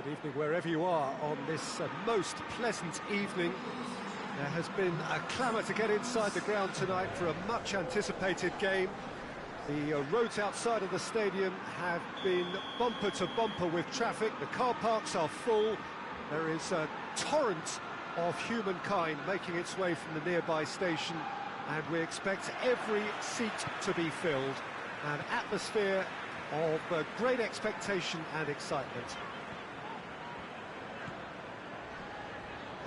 Good evening wherever you are on this most pleasant evening. There has been a clamour to get inside the ground tonight for a much-anticipated game. The roads outside of the stadium have been bumper to bumper with traffic. The car parks are full. There is a torrent of humankind making its way from the nearby station, and we expect every seat to be filled. An atmosphere of great expectation and excitement.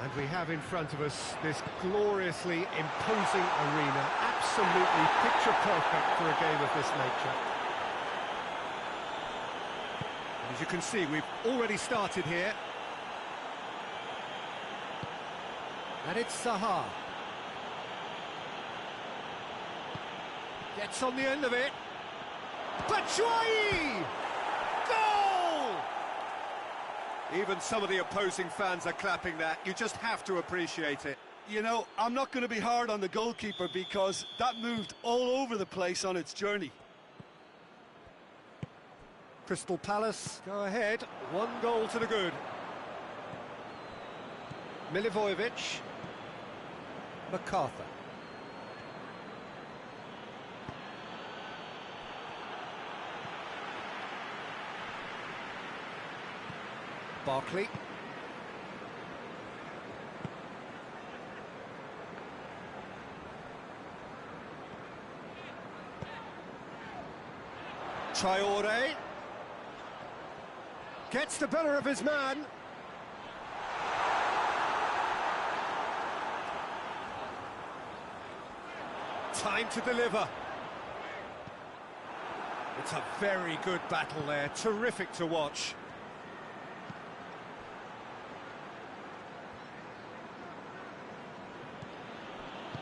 And we have in front of us this gloriously imposing arena, absolutely picture perfect for a game of this nature. And as you can see, we've already started here. And it's Zaha. Gets on the end of it. Batshuayi! Goal! Even some of the opposing fans are clapping that. You just have to appreciate it. You know, I'm not going to be hard on the goalkeeper because that moved all over the place on its journey. Crystal Palace go ahead, 1 goal to the good. Milivojevic. MacArthur. Barkley. Traore. Gets the better of his man. Time to deliver. It's a very good battle there, terrific to watch.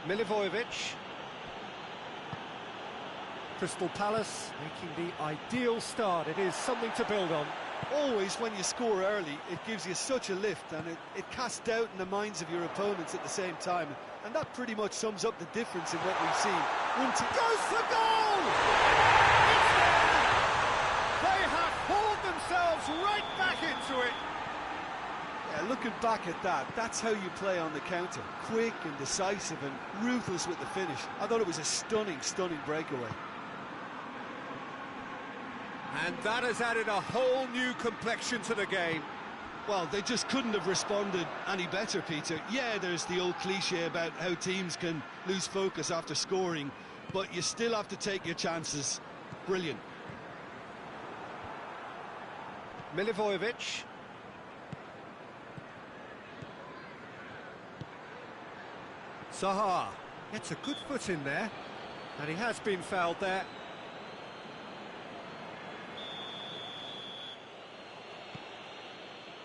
Milivojevic. Crystal Palace making the ideal start. It is something to build on. Always when you score early, it gives you such a lift, and it casts doubt in the minds of your opponents at the same time. And that pretty much sums up the difference in what we've seen. Goes for goal! It's there! They have hauled themselves right back into it. Yeah, looking back at that, that's how you play on the counter. Quick and decisive and ruthless with the finish. I thought it was a stunning, stunning breakaway. And that has added a whole new complexion to the game. Well, they just couldn't have responded any better, Peter. Yeah, there's the old cliche about how teams can lose focus after scoring, but you still have to take your chances. Brilliant. Milivojevic. Zaha gets a good foot in there, and he has been fouled there.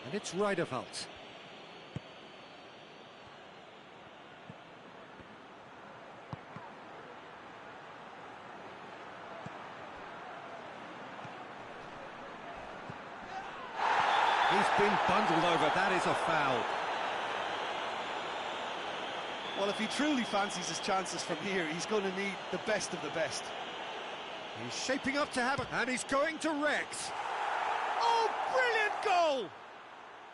And it's Rijderveld. He's been bundled over, that is a foul. Well, if he truly fancies his chances from here, he's going to need the best of the best. He's shaping up to have it, and he's going to Rex. Oh, brilliant goal!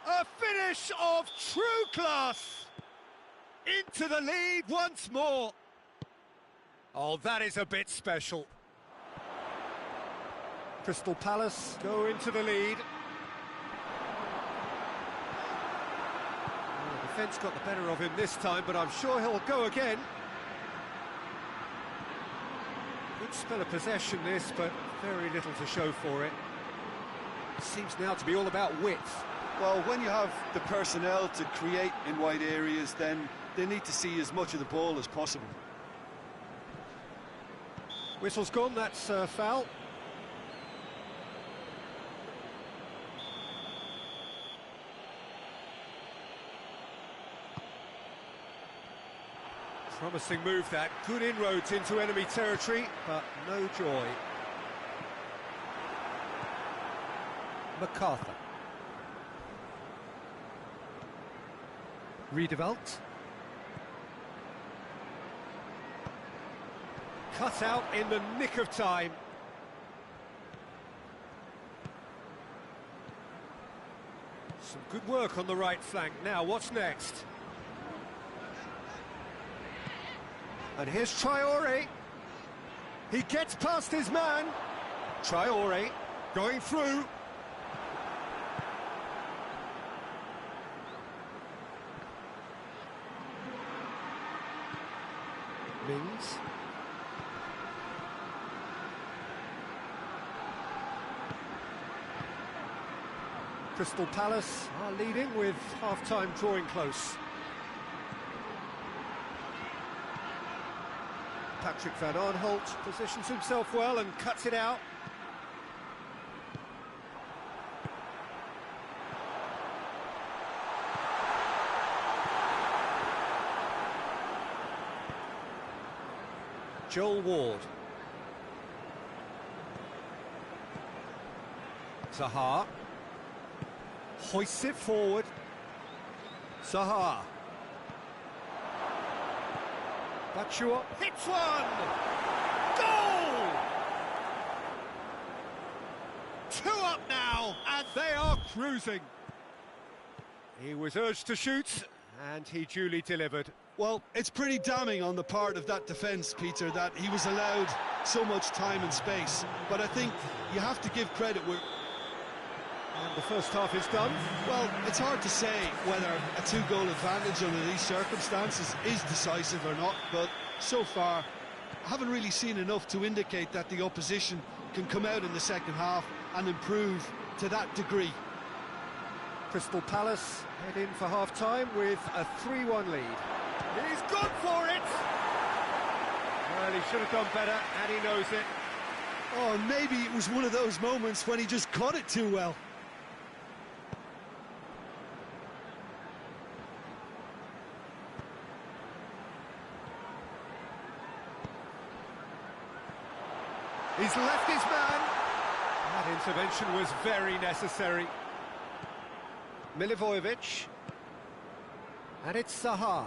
A finish of true class! Into the lead once more. Oh, that is a bit special. Crystal Palace go into the lead. Oh, the defence got the better of him this time, but I'm sure he'll go again. Good spell of possession this, but very little to show for it. It seems now to be all about width. Well, when you have the personnel to create in wide areas, then they need to see as much of the ball as possible. Whistle's gone, that's a foul. Promising move that, good inroads into enemy territory, but no joy. MacArthur. Rijderveld. Cut out in the nick of time. Good work on the right flank. Now, what's next? And here's Traore. He gets past his man. Traore going through. Mings. Crystal Palace are leading with half-time drawing close. Patrick van Aanholt positions himself well and cuts it out. Joel Ward. Zaha. Hoists it forward. Zaha. Batshuayi hits one! Goal! 2 up now, and they are cruising. He was urged to shoot, and he duly delivered. Well, it's pretty damning on the part of that defence, Peter, that he was allowed so much time and space. But I think you have to give credit where... And the first half is done. Well, it's hard to say whether a 2-goal advantage under these circumstances is decisive or not, but so far I haven't really seen enough to indicate that the opposition can come out in the second half and improve to that degree. Crystal Palace head in for half-time with a 3-1 lead. He's gone for it! Well, he should have done better, and he knows it. Oh, maybe it was one of those moments when he just caught it too well. He's left his man. That intervention was very necessary. Milivojevic. And it's Zaha.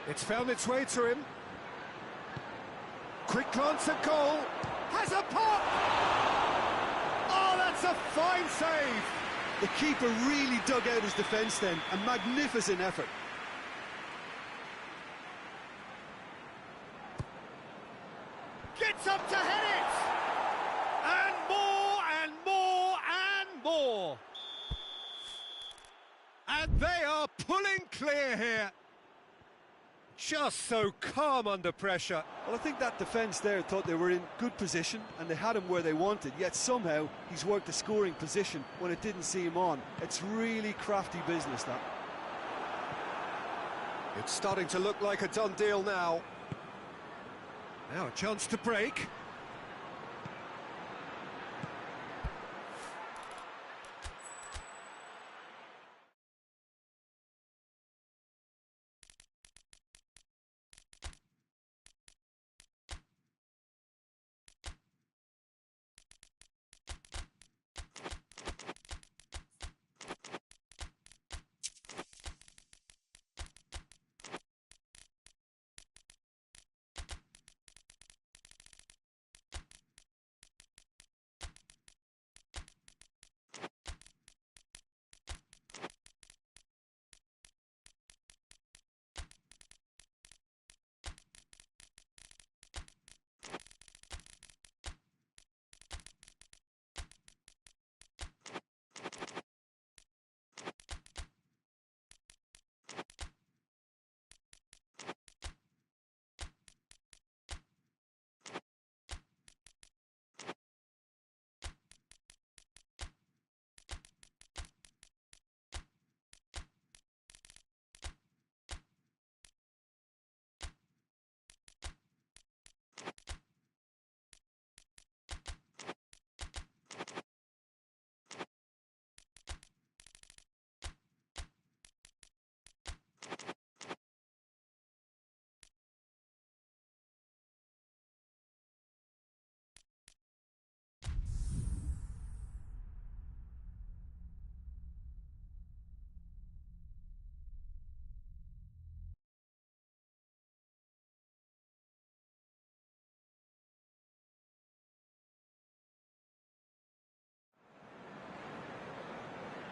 It's found its way to him. Quick glance at goal. Has a pop! Oh, that's a fine save! The keeper really dug out his defence then. A magnificent effort. Gets up to head it! And more, and more, and more! And they are pulling clear here. Just so calm under pressure. Well, I think that defence there thought they were in good position and they had him where they wanted, yet somehow he's worked the scoring position when it didn't see him on. It's really crafty business, that. It's starting to look like a done deal now. Now a chance to break.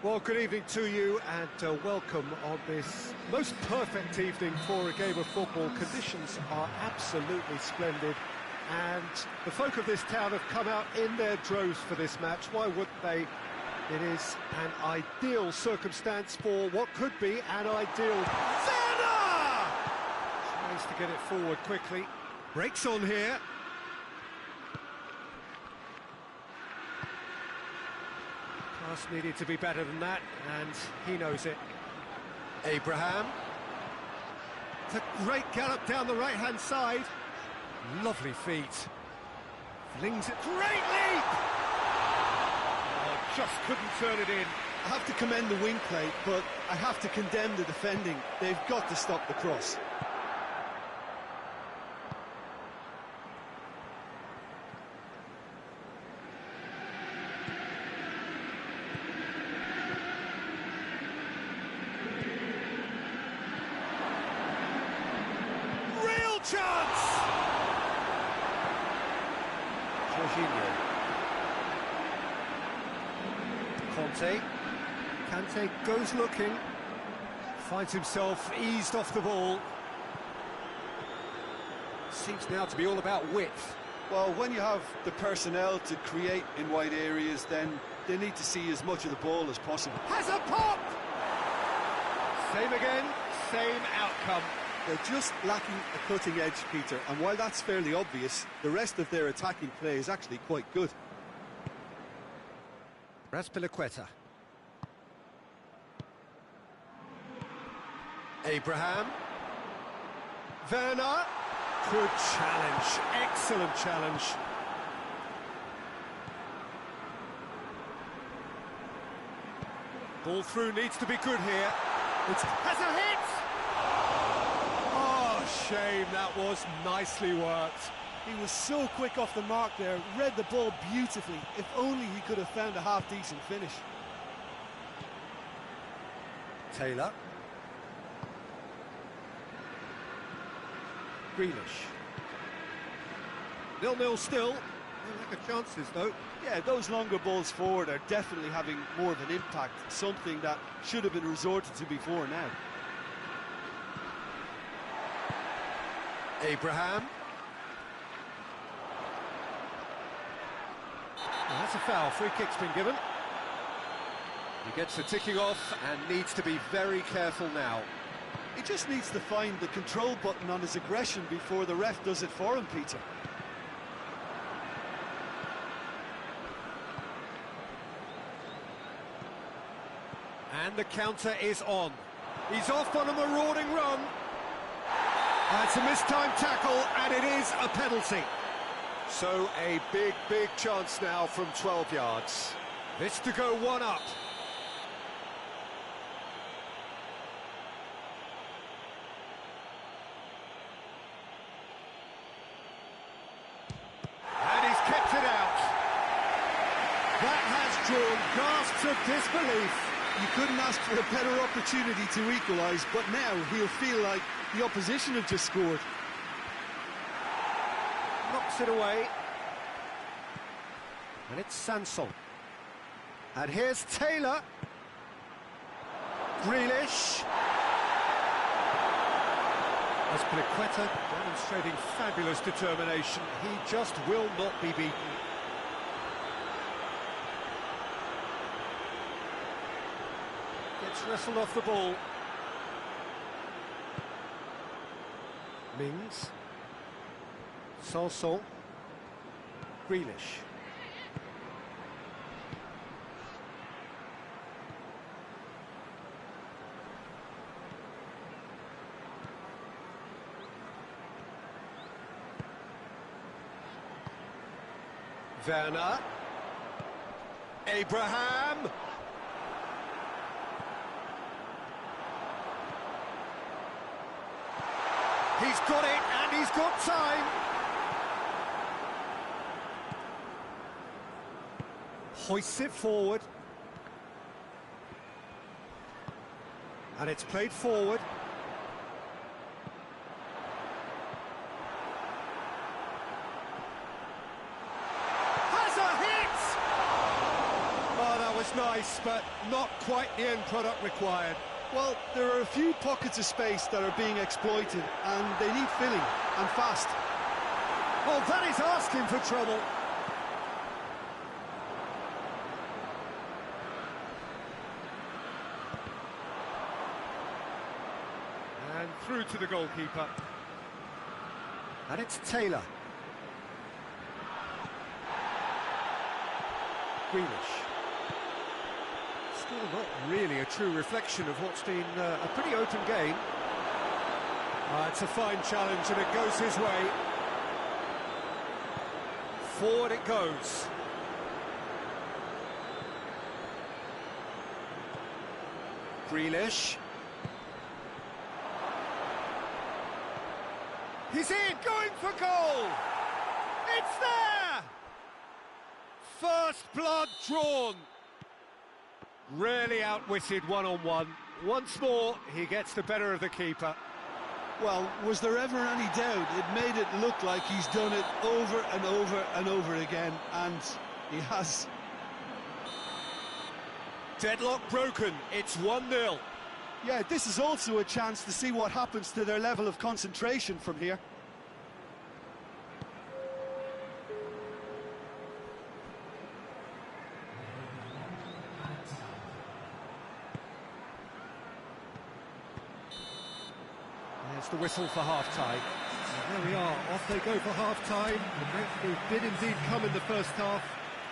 Well, good evening to you and welcome on this most perfect evening for a game of football. Conditions are absolutely splendid and the folk of this town have come out in their droves for this match. Why wouldn't they? It is an ideal circumstance for what could be an ideal... Werner! Tries to get it forward quickly. Breaks on here. Pass needed to be better than that, and he knows it. Abraham. It's a great gallop down the right-hand side. Lovely feet. Flings it. Great leap! Oh, just couldn't turn it in. I have to commend the wing play, but I have to condemn the defending. They've got to stop the cross. Chance! Jorginho. Kante goes looking, finds himself eased off the ball. Seems now to be all about width. Well, when you have the personnel to create in wide areas, then they need to see as much of the ball as possible. Has a pop! Same again, same outcome. They're just lacking a cutting edge, Peter, and while that's fairly obvious, the rest of their attacking play is actually quite good. Azpilicueta. Abraham. Werner. Good challenge, excellent challenge. Ball through needs to be good here. It has a hit! Shame, that was nicely worked. He was so quick off the mark there, read the ball beautifully. If only he could have found a half-decent finish. Taylor. Grealish. 0-0 still. No lack of chances, though. Yeah, those longer balls forward are definitely having more of an impact, something that should have been resorted to before now. Abraham. Well, that's a foul. Free kick's been given. He gets the ticking off and needs to be very careful now. He just needs to find the control button on his aggression before the ref does it for him, Peter. And the counter is on. He's off on a marauding run. It's a mistimed tackle, and it is a penalty. So a big, big chance now from 12 yards. This to go one up. And he's kept it out. That has drawn gasps of disbelief. You couldn't ask for a better opportunity to equalise, but now he'll feel like the opposition have just scored. Knocks it away. And it's Sanson. And here's Taylor. Grealish. Azpilicueta demonstrating fabulous determination. He just will not be beaten. Gets wrestled off the ball. Mings. Sanson. Grealish. Werner. Abraham. He's got it, and he's got time. Hoists it forward. And it's played forward. Has a hit! Oh, that was nice. nice, but not quite the end product required. Well, there are a few pockets of space that are being exploited, and they need filling, and fast. Oh, that is asking for trouble. And through to the goalkeeper. And it's Taylor. Grealish. Still not really a true reflection of what's been a pretty open game. It's a fine challenge and it goes his way. Forward it goes. Grealish. He's in, going for goal! It's there! First blood drawn. Really outwitted one-on-one. Once more, he gets the better of the keeper. Well, was there ever any doubt? It made it look like he's done it over and over and over again, and he has. Deadlock broken, it's 1-0. Yeah, this is also a chance to see what happens to their level of concentration from here. There's the whistle for half-time. There we are, off they go for half-time. The breakthrough did indeed come in the first half,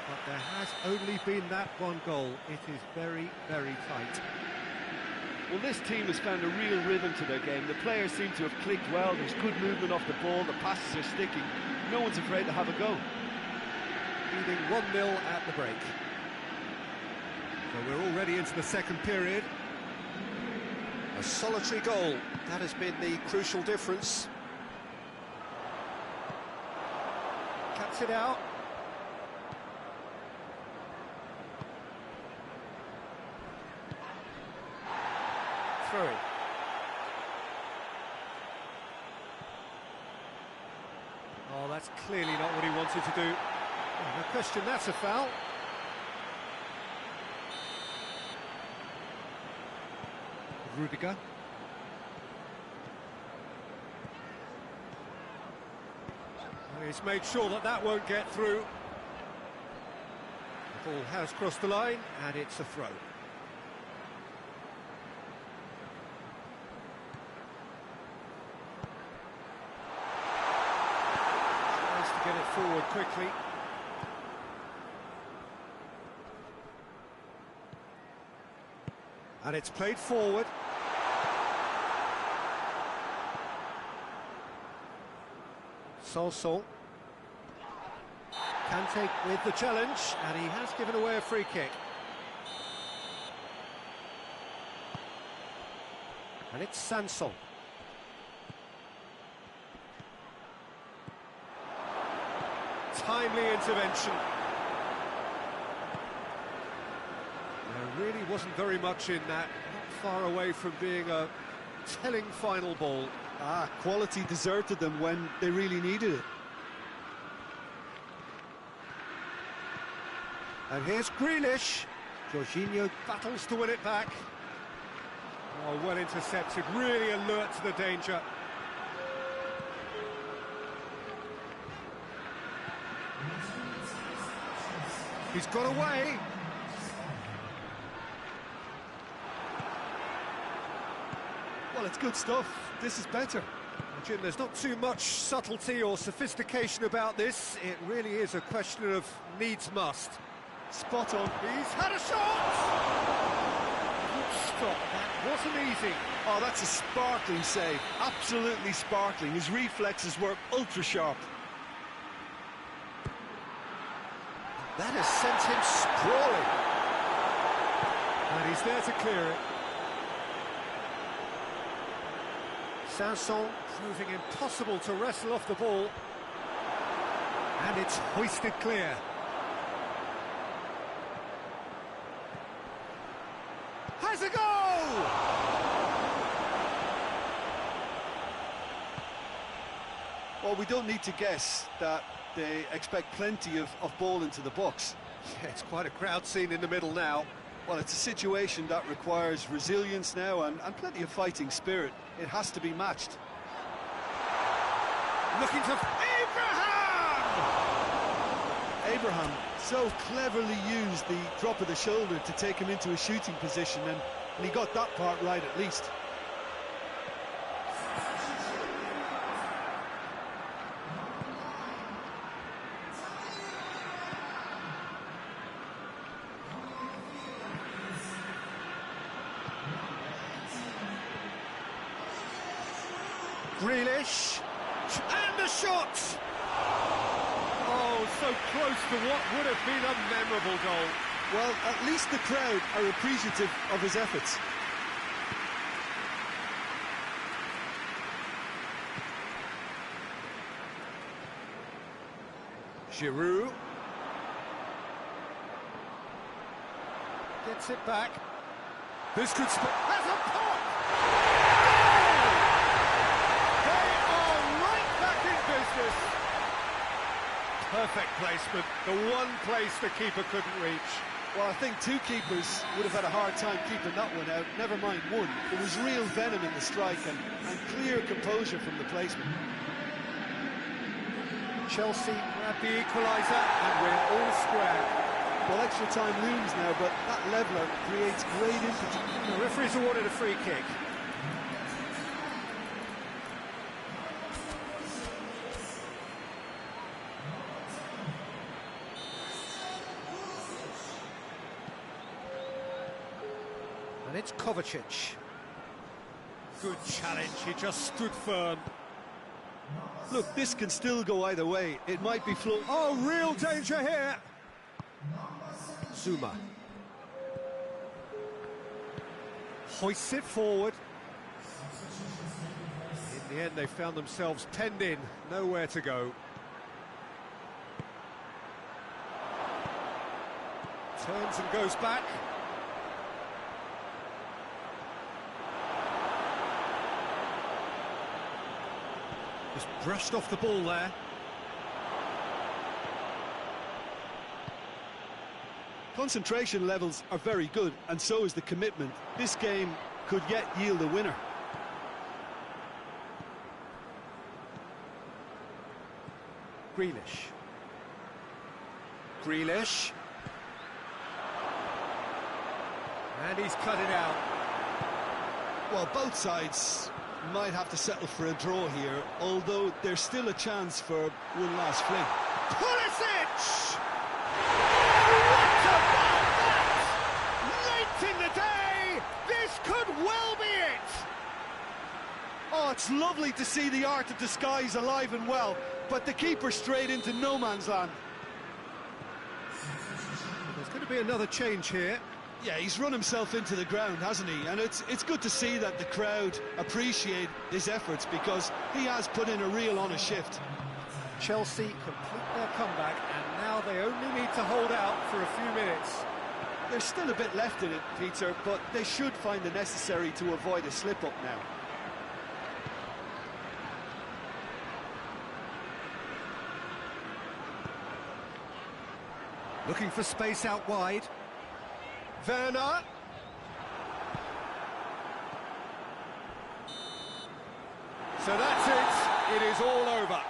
but there has only been that one goal. It is very, very tight. Well, this team has found a real rhythm to their game. The players seem to have clicked well. There's good movement off the ball. The passes are sticking. No one's afraid to have a go. Leading 1-0 at the break. So we're already into the second period. A solitary goal. That has been the crucial difference. Cuts it out. Throw-in. Oh, that's clearly not what he wanted to do. No question, that's a foul. Rudiger. He's made sure that that won't get through. The ball has crossed the line, and it's a throw. Tries to get it forward quickly. And it's played forward. Sanson. Kante with the challenge, and he has given away a free kick. And it's Sanson. Timely intervention. There really wasn't very much in that, not far away from being a telling final ball. Quality deserted them when they really needed it. And here's Grealish. Jorginho battles to win it back. Oh, well intercepted, really alert to the danger. He's got away. Well, it's good stuff. This is better. Jim, there's not too much subtlety or sophistication about this. It really is a question of needs must. Spot on. He's had a shot! Stop, that wasn't easy. Oh, that's a sparkling save. Absolutely sparkling. His reflexes were ultra sharp. That has sent him sprawling. And he's there to clear it. Sanson proving impossible to wrestle off the ball. And it's hoisted clear. Has a goal! Well, we don't need to guess that they expect plenty of ball into the box. Yeah, it's quite a crowd scene in the middle now. Well, it's a situation that requires resilience now and plenty of fighting spirit. It has to be matched. Looking to Abraham! Abraham so cleverly used the drop of the shoulder to take him into a shooting position, and he got that part right at least. Grealish, and a shot! Oh, so close to what would have been a memorable goal. Well, at least the crowd are appreciative of his efforts. Giroud gets it back. This could has a pop! They are right back in business. Perfect placement, the one place the keeper couldn't reach. Well, I think two keepers would have had a hard time keeping that one out, never mind one. There was real venom in the strike and clear composure from the placement. Chelsea grab the equaliser and we're all square. Well, extra time looms now, but that leveller creates great impetus. The referee's awarded a free kick. And it's Kovacic. Good challenge, he just stood firm. Look, this can still go either way. It might be flow. Oh, real danger here. Zuma. Hoists it forward. In the end, they found themselves penned in, nowhere to go. Turns and goes back. Just brushed off the ball there. Concentration levels are very good, and so is the commitment. This game could yet yield a winner. Grealish. Grealish. And he's cut it out. Well, both sides might have to settle for a draw here, although there's still a chance for one last fling. Pulisic! What about that? Late in the day, this could well be it! Oh, it's lovely to see the art of disguise alive and well, but the keeper straight into no man's land. There's going to be another change here. Yeah, he's run himself into the ground, hasn't he? And it's good to see that the crowd appreciate his efforts, because he has put in a real honest shift. Chelsea complete their comeback, and now they only need to hold out for a few minutes. There's still a bit left in it, Peter, but they should find the necessary to avoid a slip-up now. Looking for space out wide. Werner. So that's it. It is all over.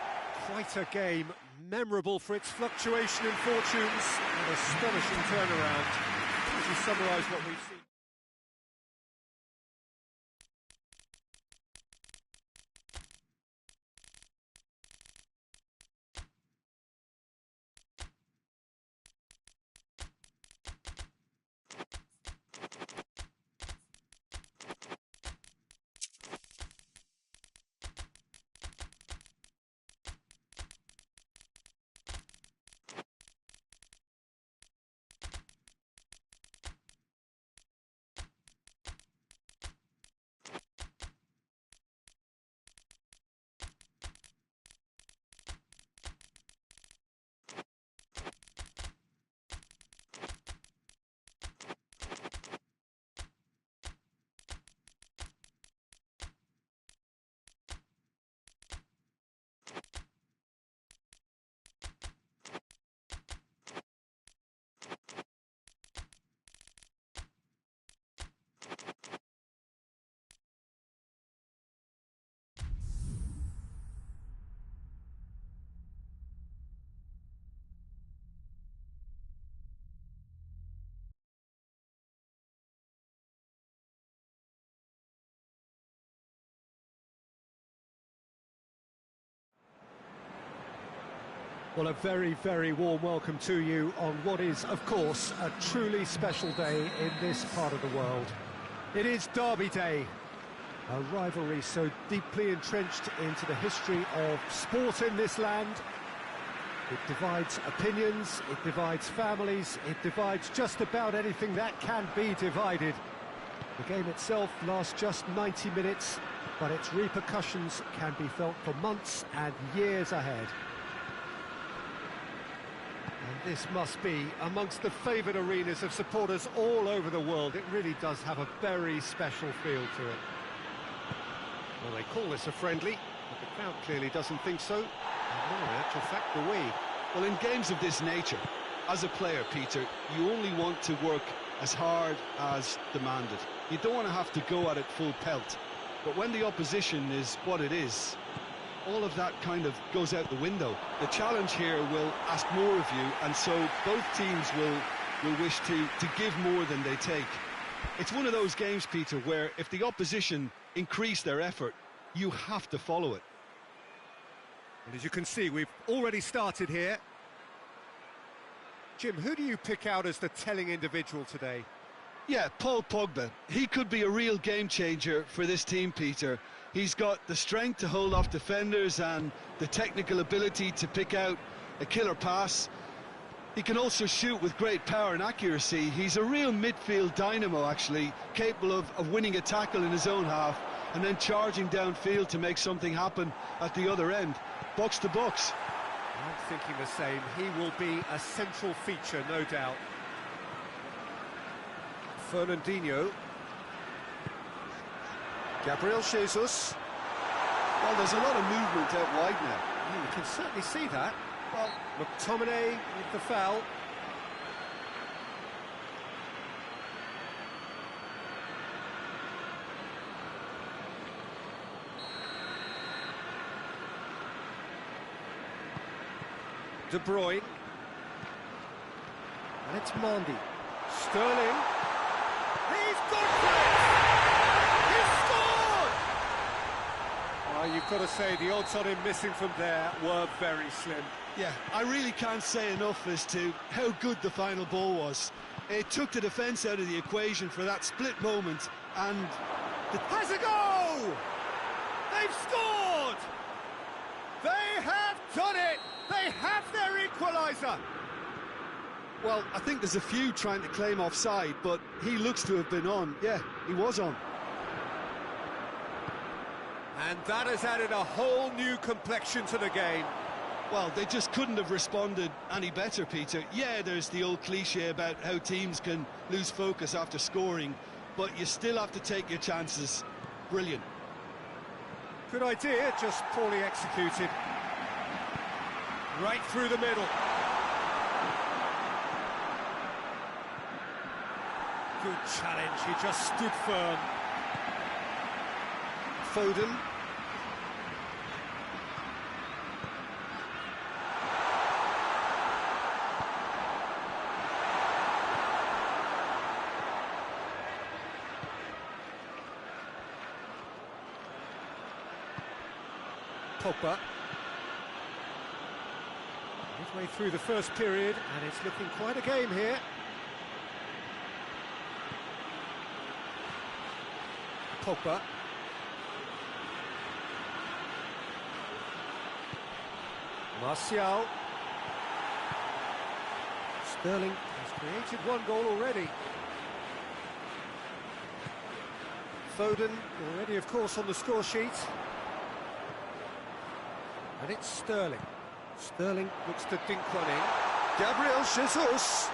Quite a game, memorable for its fluctuation in fortunes and astonishing turnaround. To summarise what we've seen. Well, a very, very warm welcome to you on what is, of course, a truly special day in this part of the world. It is Derby Day, a rivalry so deeply entrenched into the history of sport in this land. It divides opinions, it divides families, it divides just about anything that can be divided. The game itself lasts just 90 minutes, but its repercussions can be felt for months and years ahead. And this must be amongst the favoured arenas of supporters all over the world. It really does have a very special feel to it. Well, they call this a friendly, but the crowd clearly doesn't think so. And no, in actual fact, do we. Well, in games of this nature, as a player, Peter, you only want to work as hard as demanded. You don't want to have to go at it full pelt. But when the opposition is what it is, all of that kind of goes out the window. The challenge here will ask more of you, and so both teams will wish to give more than they take. It's one of those games, Peter, where if the opposition increase their effort, you have to follow it. And as you can see, we've already started here. Jim, who do you pick out as the telling individual today? Yeah, Paul Pogba. He could be a real game changer for this team, Peter. He's got the strength to hold off defenders and the technical ability to pick out a killer pass. He can also shoot with great power and accuracy. He's a real midfield dynamo, actually, capable of winning a tackle in his own half and then charging downfield to make something happen at the other end. Box to box. I'm thinking the same. He will be a central feature, no doubt. Fernandinho. Gabriel Jesus. Well, there's a lot of movement out wide now. Yeah, we can certainly see that. Well, McTominay with the foul. De Bruyne. And it's Mandy. Sterling. He's gone for it! He's scored! Oh, you've got to say the odds on him missing from there were very slim. Yeah, I really can't say enough as to how good the final ball was. It took the defence out of the equation for that split moment, and... Has a goal! They've scored! They have done it! They have their equaliser! Well, I think there's a few trying to claim offside, but he looks to have been on. Yeah, he was on. And that has added a whole new complexion to the game. Well, they just couldn't have responded any better, Peter. Yeah, there's the old cliche about how teams can lose focus after scoring, but you still have to take your chances. Brilliant. Good idea, just poorly executed. Right through the middle. Good challenge, he just stood firm. Foden. Pogba. Midway through the first period, and it's looking quite a game here. Pogba. Martial. Sterling has created one goal already. Foden already, of course, on the score sheet. And it's Sterling. Sterling looks to dink one in. Gabriel Jesus.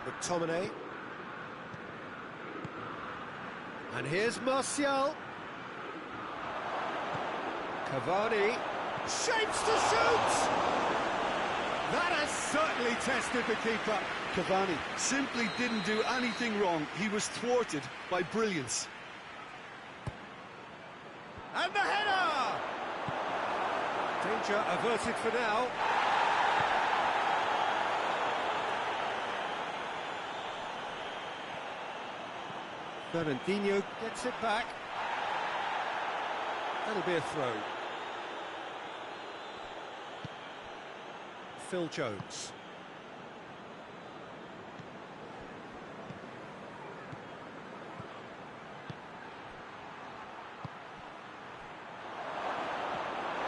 McTominay. And here's Martial. Cavani. Shapes to shoot! That has certainly tested the keeper. Cavani simply didn't do anything wrong. He was thwarted by brilliance. And the header! Danger averted for now. Fernandinho gets it back. That'll be a throw. Phil Jones.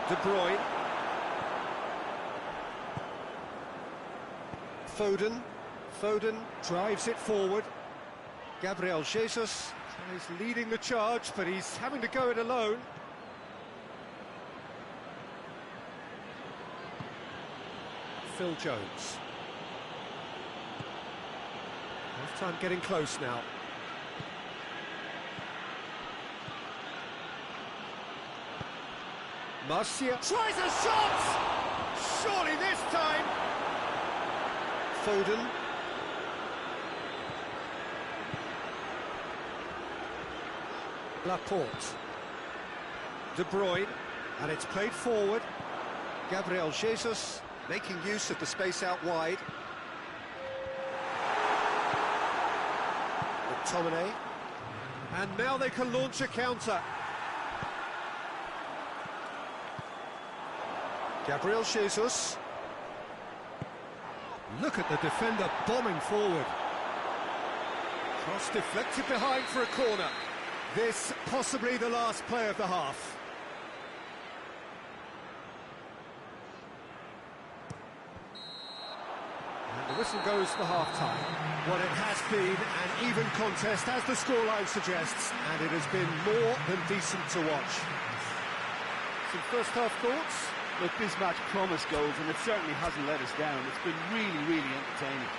De Bruyne. Foden drives it forward. Gabriel Jesus is leading the charge, but he's having to go it alone. Phil Jones. Half-time getting close now. Marcia tries a shot! Surely this time! Foden. Laporte. De Bruyne. And it's played forward. Gabriel Jesus making use of the space out wide. McTominay. And now they can launch a counter. Gabriel Jesus. Look at the defender bombing forward. Cross deflected behind for a corner. This possibly the last play of the half. And the whistle goes for half-time. Well, it has been an even contest, as the scoreline suggests, and it has been more than decent to watch. Some first-half thoughts? Look, this match promised goals, and it certainly hasn't let us down. It's been really, really entertaining.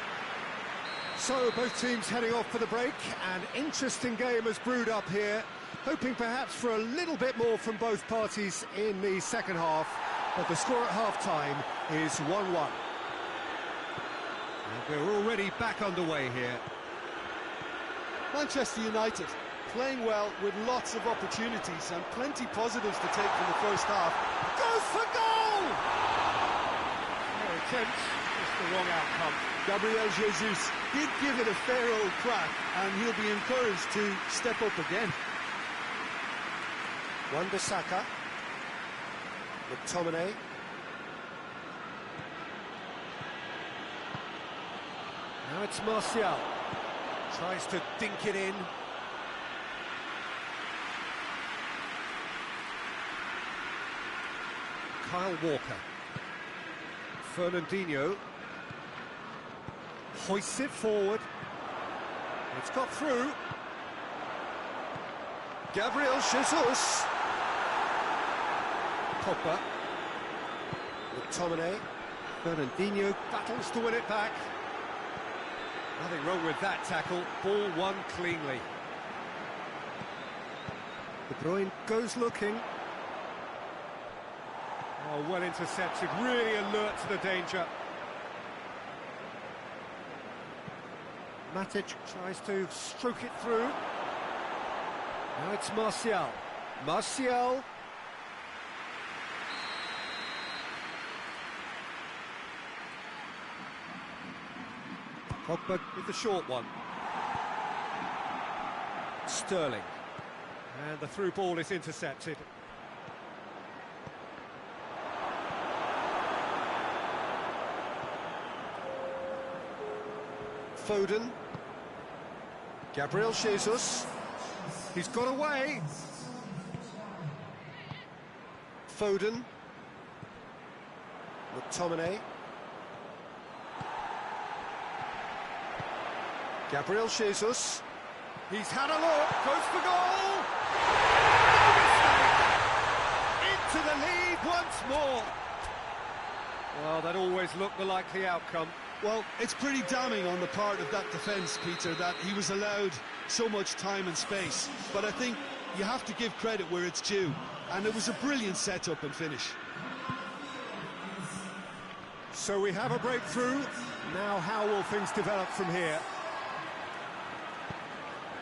So, both teams heading off for the break. An interesting game has brewed up here, hoping perhaps for a little bit more from both parties in the second half, but the score at half-time is 1-1. And we're already back underway here. Manchester United playing well with lots of opportunities and plenty positives to take from the first half. Goes for goal! No attempt, just the wrong outcome. Gabriel Jesus did give it a fair old crack, and he'll be encouraged to step up again. Wan-Bissaka. McTominay. Now it's Martial. Tries to dink it in. Kyle Walker. Fernandinho. Hoists it forward. It's got through. Gabriel Jesus. Pogba. McTominay. Fernandinho battles to win it back. Nothing wrong with that tackle. Ball won cleanly. De Bruyne goes looking. Oh, well intercepted, really alert to the danger. Matic tries to stroke it through. Now it's Martial. Martial. Pogba with the short one. Sterling. And the through ball is intercepted. Foden. Gabriel Jesus. He's got away. Foden. McTominay. Gabriel Jesus. He's had a look. Goes for goal. Into the lead once more. Well, that always looked the likely outcome. Well, it's pretty damning on the part of that defence, Peter, that he was allowed so much time and space. But I think you have to give credit where it's due. And it was a brilliant setup and finish. So we have a breakthrough. Now how will things develop from here?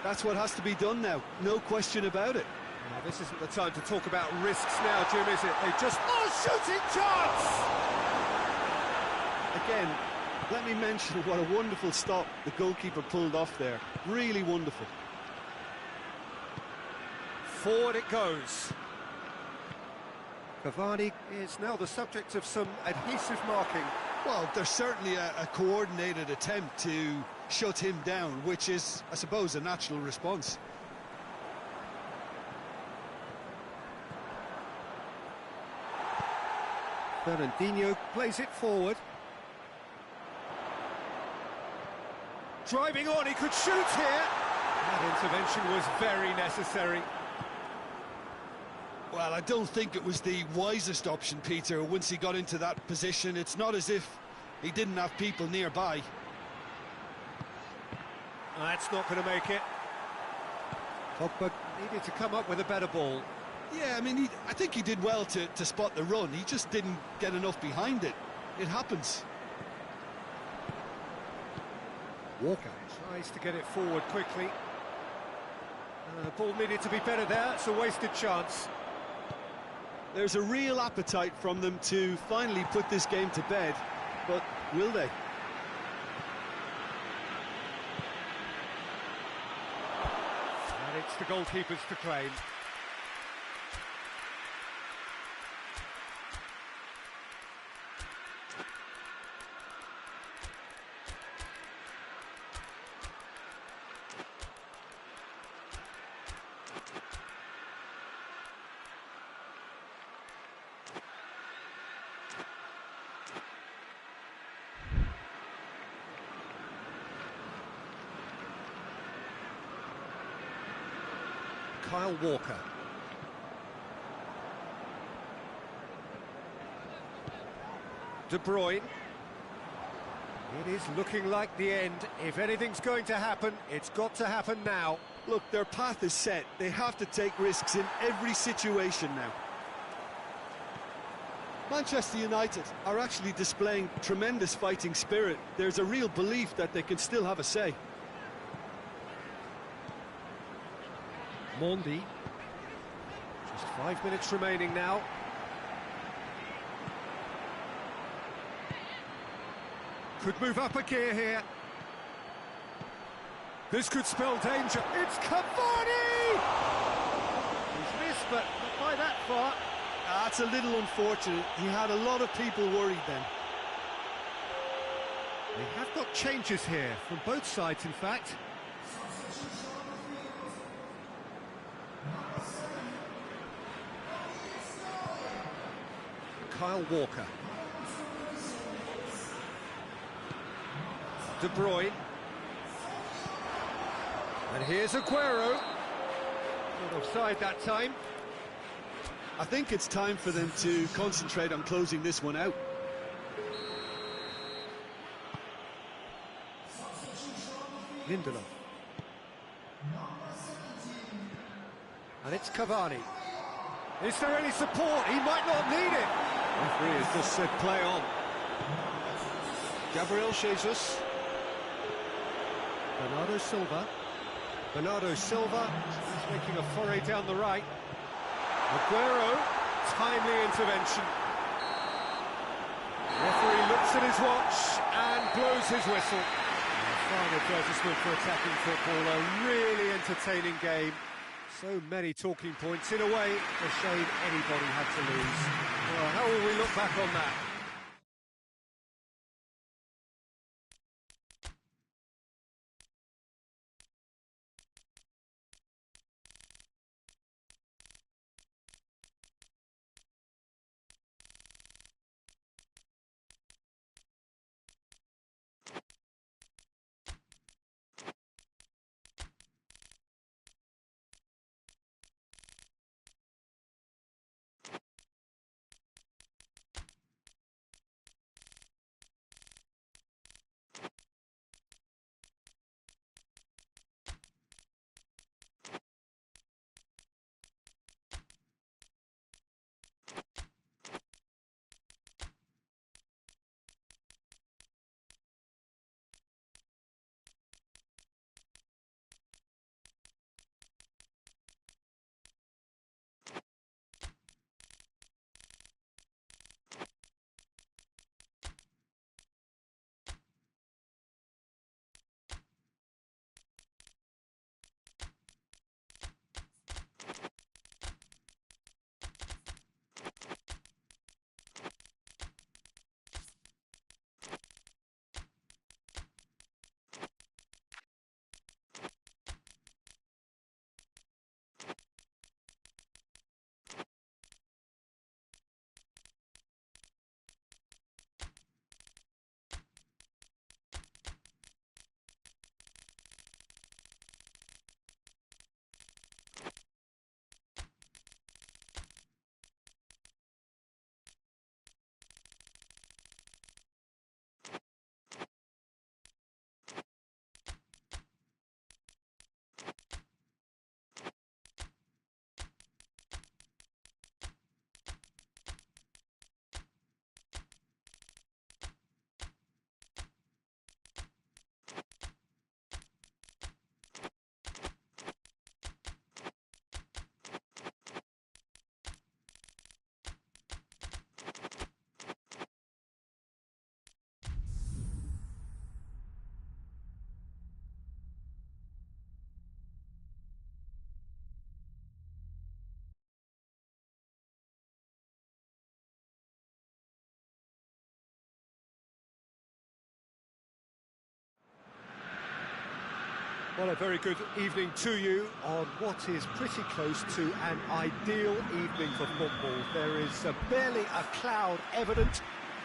That's what has to be done now. No question about it. Now, this isn't the time to talk about risks now, Jim, is it? They just... Oh, shooting chance! Again, let me mention what a wonderful stop the goalkeeper pulled off there. Really wonderful. Forward it goes. Cavani is now the subject of some adhesive marking. Well, there's certainly a coordinated attempt to shut him down, which is, I suppose, a natural response. Fernandinho plays it forward. Driving on, he could shoot here. That intervention was very necessary. Well, I don't think it was the wisest option, Peter, once he got into that position. It's not as if he didn't have people nearby. That's not going to make it. Pogba needed to come up with a better ball. Yeah, I mean, I think he did well to spot the run. He just didn't get enough behind it. It happens. Walker tries to get it forward quickly. The ball needed to be better there. It's a wasted chance. There's a real appetite from them to finally put this game to bed, but will they? And it's the goalkeepers to claim. Kyle Walker. De Bruyne. It is looking like the end. If anything's going to happen, it's got to happen now. Look, their path is set. They have to take risks in every situation now. Manchester United are actually displaying tremendous fighting spirit. There's a real belief that they can still have a say. Mondi. Just 5 minutes remaining now. Could move up a gear here. This could spell danger. It's Cavani! He's missed, but not by that far. That's a little unfortunate. He had a lot of people worried then. They have got changes here, from both sides, in fact. Kyle Walker. De Bruyne. And here's Aguero. Not offside that time. I think it's time for them to concentrate on closing this one out. Lindelof. And it's Cavani. Is there any support? He might not need it. Referee has just said play on. Gabriel Jesus. Bernardo Silva. Bernardo Silva is making a foray down the right. Aguero, timely intervention. Referee looks at his watch and blows his whistle. A fine advertisement for attacking football, a really entertaining game. So many talking points. In a way, a shame anybody had to lose. Well, how will we look back on that? Well, a very good evening to you on what is pretty close to an ideal evening for football. There is barely a cloud evident.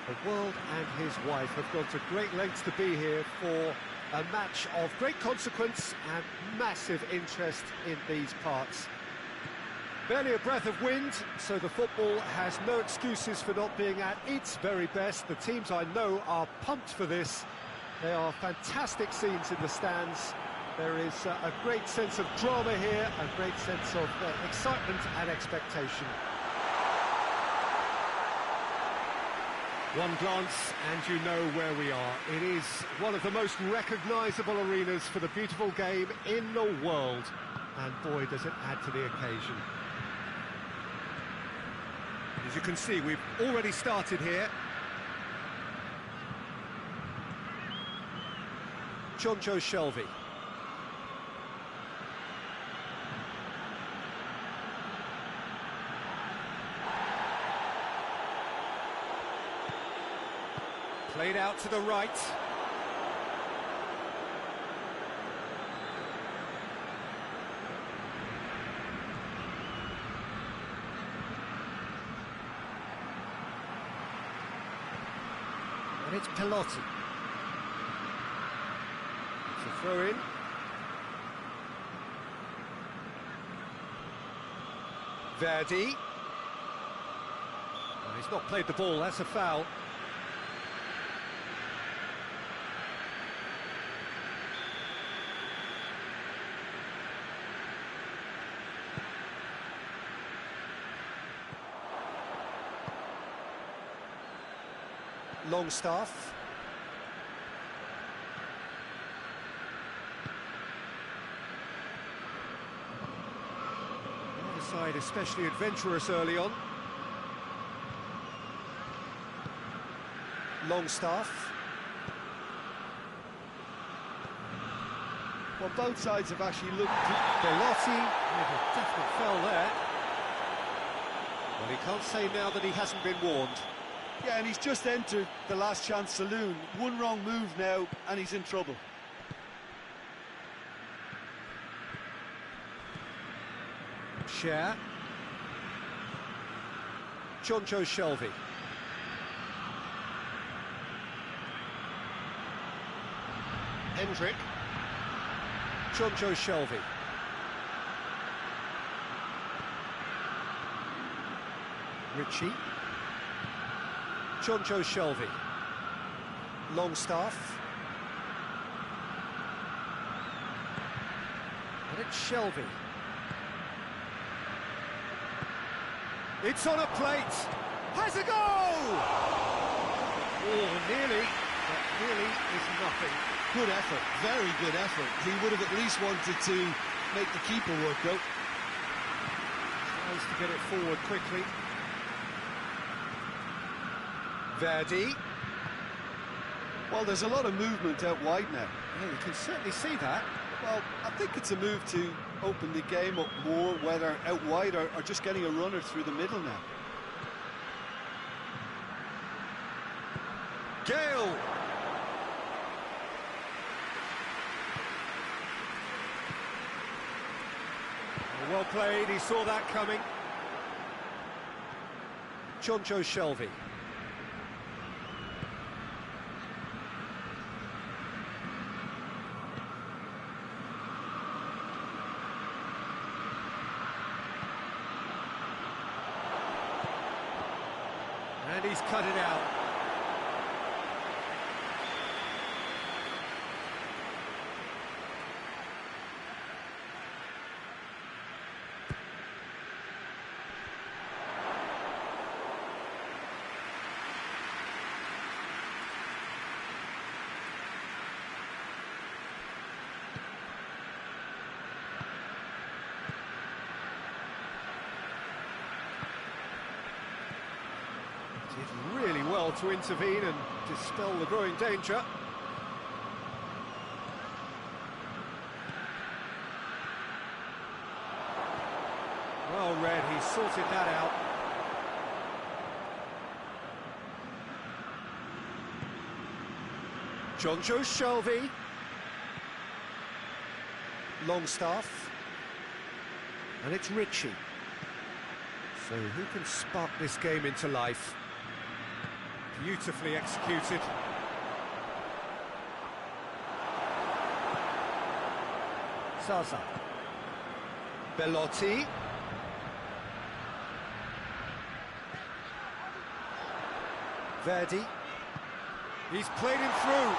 The world and his wife have gone to great lengths to be here for a match of great consequence and massive interest in these parts. Barely a breath of wind, so the football has no excuses for not being at its very best. The teams I know are pumped for this. There are fantastic scenes in the stands. There is a great sense of drama here, a great sense of excitement and expectation. One glance and you know where we are. It is one of the most recognisable arenas for the beautiful game in the world. And boy, does it add to the occasion. As you can see, we've already started here. Jonjo Shelvey. Played out to the right. And it's Pelotti. It's a throw in. Verdi. Well, he's not played the ball, that's a foul. Longstaff. The other side especially adventurous early on. Longstaff. Well, both sides have actually looked... Belotti with a definite foul there. Well, he can't say now that he hasn't been warned. Yeah, and he's just entered the last chance saloon. One wrong move now, and he's in trouble. Scher. Jonjo Shelvey. Hendrick. Jonjo Shelvey. Ritchie. Jonjo Shelvey. Longstaff. And it's Shelvey. It's on a plate. Has a goal! Oh, nearly, but nearly is nothing. Good effort, very good effort. He would have at least wanted to make the keeper work out. Tries to get it forward quickly. Verdi. Well, there's a lot of movement out wide now. Yeah, you can certainly see that. Well, I think it's a move to open the game up more, whether out wide or just getting a runner through the middle now. Gale. Well played, he saw that coming. Jonjo Shelvey. And he's cut it out. Did really well to intervene and dispel the growing danger. Well read, he sorted that out. Jonjo Shelvey. Longstaff. And it's Ritchie. So who can spark this game into life? Beautifully executed. Zaza. Belotti. Verdi. He's played him through.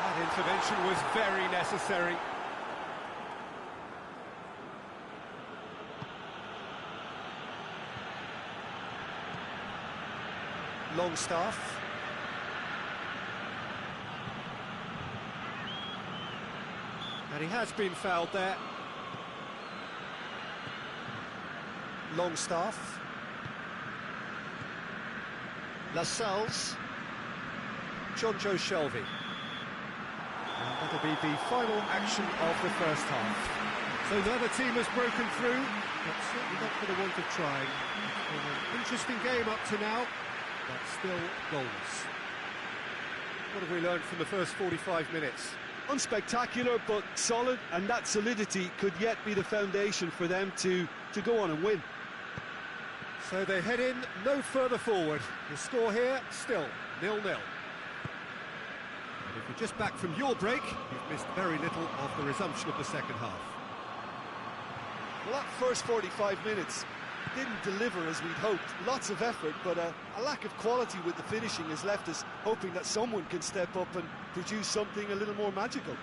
That intervention was very necessary. Longstaff. And he has been fouled there. Longstaff. Lascelles. Jonjo Shelvey. And that'll be the final action of the first half. So the other team has broken through, but certainly not for the want of trying. It's been an interesting game up to now, but still goals. What have we learned from the first 45 minutes? Unspectacular, but solid, and that solidity could yet be the foundation for them to go on and win. So they head in no further forward. The score here, still 0-0. And if you're just back from your break, you've missed very little of the resumption of the second half. Well, that first 45 minutes didn't deliver as we'd hoped. Lots of effort, but a lack of quality with the finishing has left us hoping that someone can step up and produce something a little more magical.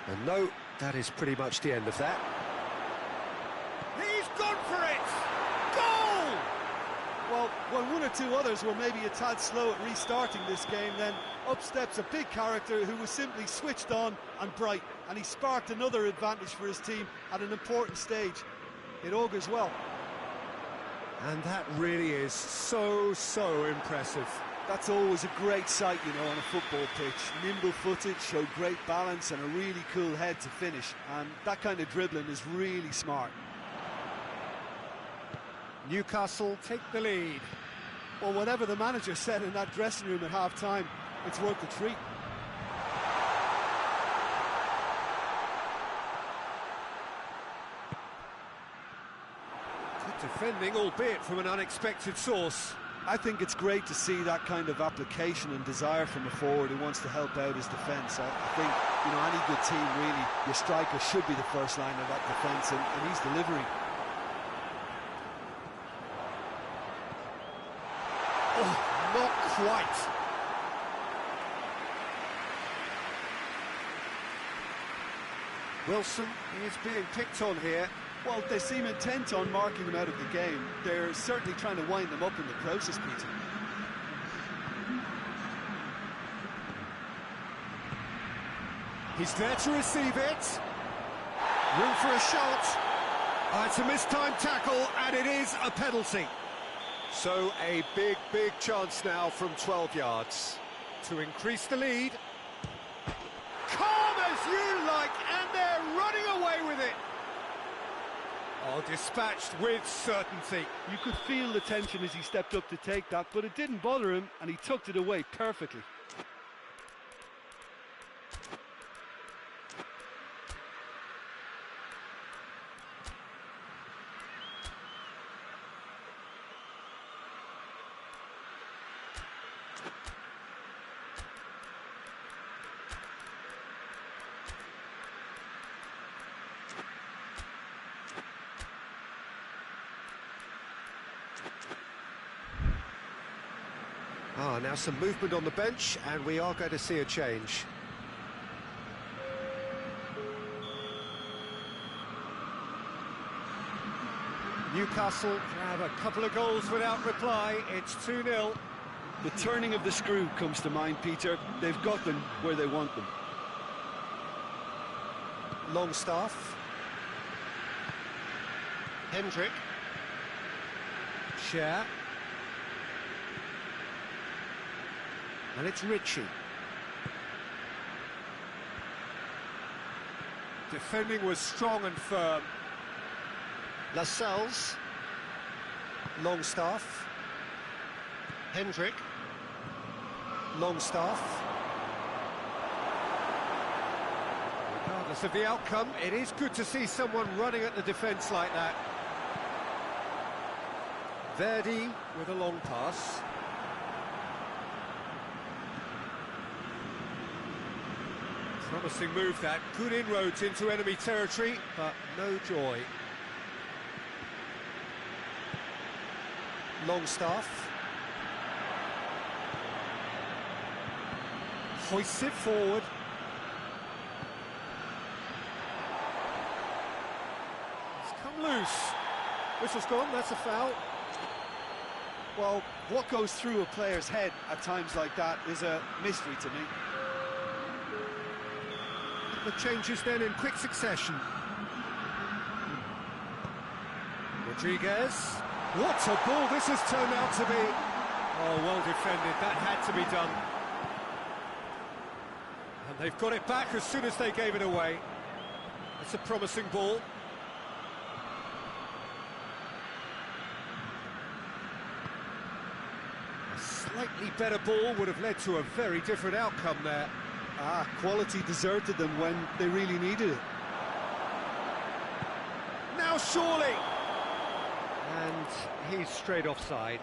And no, that is pretty much the end of that. He's gone for it! Goal! Well, when one or two others were maybe a tad slow at restarting this game, then up steps a big character who was simply switched on and bright, and he sparked another advantage for his team at an important stage. It augurs well. And that really is so impressive. That's always a great sight, you know, on a football pitch. Nimble-footed, showed great balance and a really cool head to finish, and that kind of dribbling is really smart. Newcastle take the lead. Well, whatever the manager said in that dressing room at half-time, it's worth the treat. Good defending, albeit from an unexpected source. I think it's great to see that kind of application and desire from a forward who wants to help out his defence. I think, you know, any good team, really, your striker should be the first line of that defence, and he's delivering. Oh, not quite. Wilson is being picked on here. Well, they seem intent on marking him out of the game. They're certainly trying to wind them up in the process, Peter. He's there to receive it. Room for a shot. It's a mistimed tackle, and it is a penalty. So a big chance now from 12 yards to increase the lead. Calm as you like, and they're running away with it. Oh, dispatched with certainty. You could feel the tension as he stepped up to take that, but it didn't bother him, and he tucked it away perfectly. Now some movement on the bench, and we are going to see a change. Newcastle have a couple of goals without reply. It's 2-0. The turning of the screw comes to mind, Peter. They've got them where they want them. Longstaff. Hendrick. Scher. And it's Ritchie. Defending was strong and firm. Lascelles. Longstaff. Hendrick. Longstaff. Regardless of the outcome, it is good to see someone running at the defence like that. Verdi with a long pass. Promising move that, good inroads into enemy territory, but no joy. Longstaff. Hoists it forward. It's come loose. Whistle's gone, that's a foul. Well, what goes through a player's head at times like that is a mystery to me. The changes then in quick succession. Rodriguez. What a ball this has turned out to be. Oh, well defended, that had to be done. And they've got it back as soon as they gave it away. It's a promising ball. A slightly better ball would have led to a very different outcome there. Quality deserted them when they really needed it. Now surely! And he's straight offside.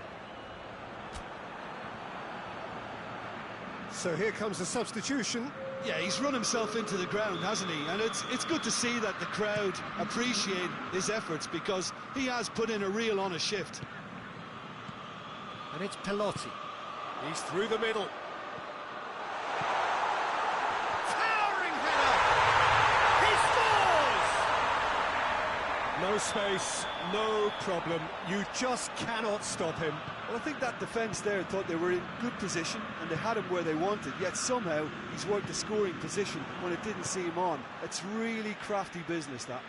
So here comes the substitution. Yeah, he's run himself into the ground, hasn't he? And it's good to see that the crowd appreciate his efforts, because he has put in a real honest shift. And it's Pelotti. He's through the middle. Towering header! He scores! No space, no problem. You just cannot stop him. Well, I think that defence there thought they were in good position and they had him where they wanted, yet somehow he's worked the scoring position when it didn't see him on. It's really crafty business, that.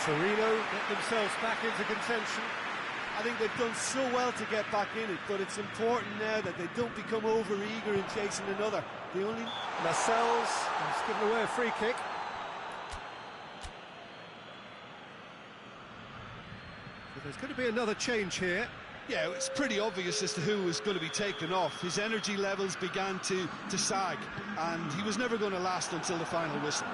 Torino get themselves back into contention. I think they've done so well to get back in it, but it's important now that they don't become over-eager in chasing another. The only... Lascelles has given away a free kick. So there's going to be another change here. Yeah, it's pretty obvious as to who was going to be taken off. His energy levels began to sag, and he was never going to last until the final whistle.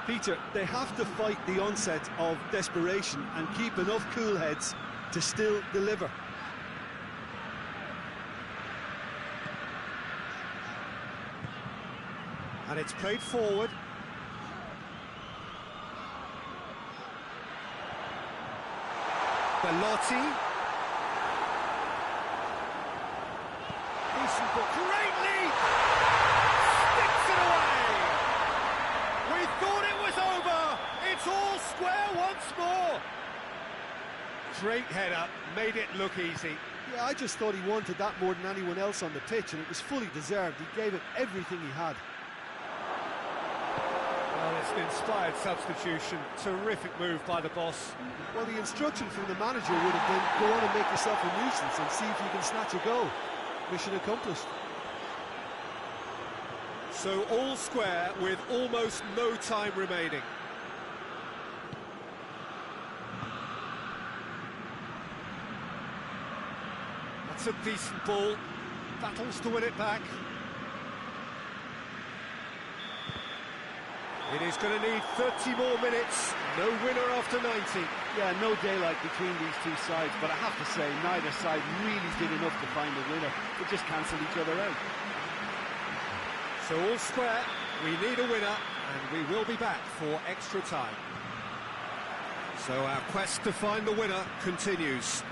Peter, they have to fight the onset of desperation and keep enough cool heads to still deliver. And it's played forward. Belotti. Decent ball. Great lead! Sticks it away! We thought it was over! It's all square once more! Great header, made it look easy. Yeah, I just thought he wanted that more than anyone else on the pitch, and it was fully deserved. He gave it everything he had. Well, it's an inspired substitution. Terrific move by the boss. Well, the instruction from the manager would have been, go on and make yourself a nuisance and see if you can snatch a goal. Mission accomplished. So all square with almost no time remaining. That's a decent ball. Battles to win it back. It is going to need 30 more minutes. No winner after 90. Yeah, no daylight between these two sides, but I have to say, neither side really did enough to find a winner. They just cancelled each other out. So all square, we need a winner, and we will be back for extra time. So our quest to find the winner continues.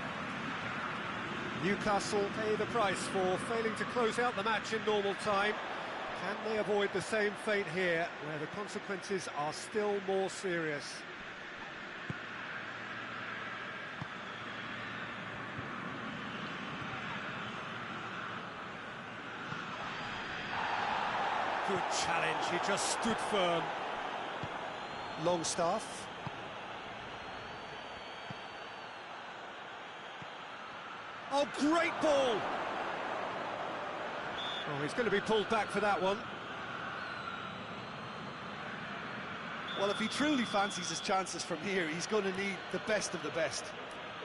Newcastle pay the price for failing to close out the match in normal time. Can they avoid the same fate here, where the consequences are still more serious? Good challenge, he just stood firm. Longstaff. Oh, great ball! Oh, he's going to be pulled back for that one. Well, if he truly fancies his chances from here, he's going to need the best of the best.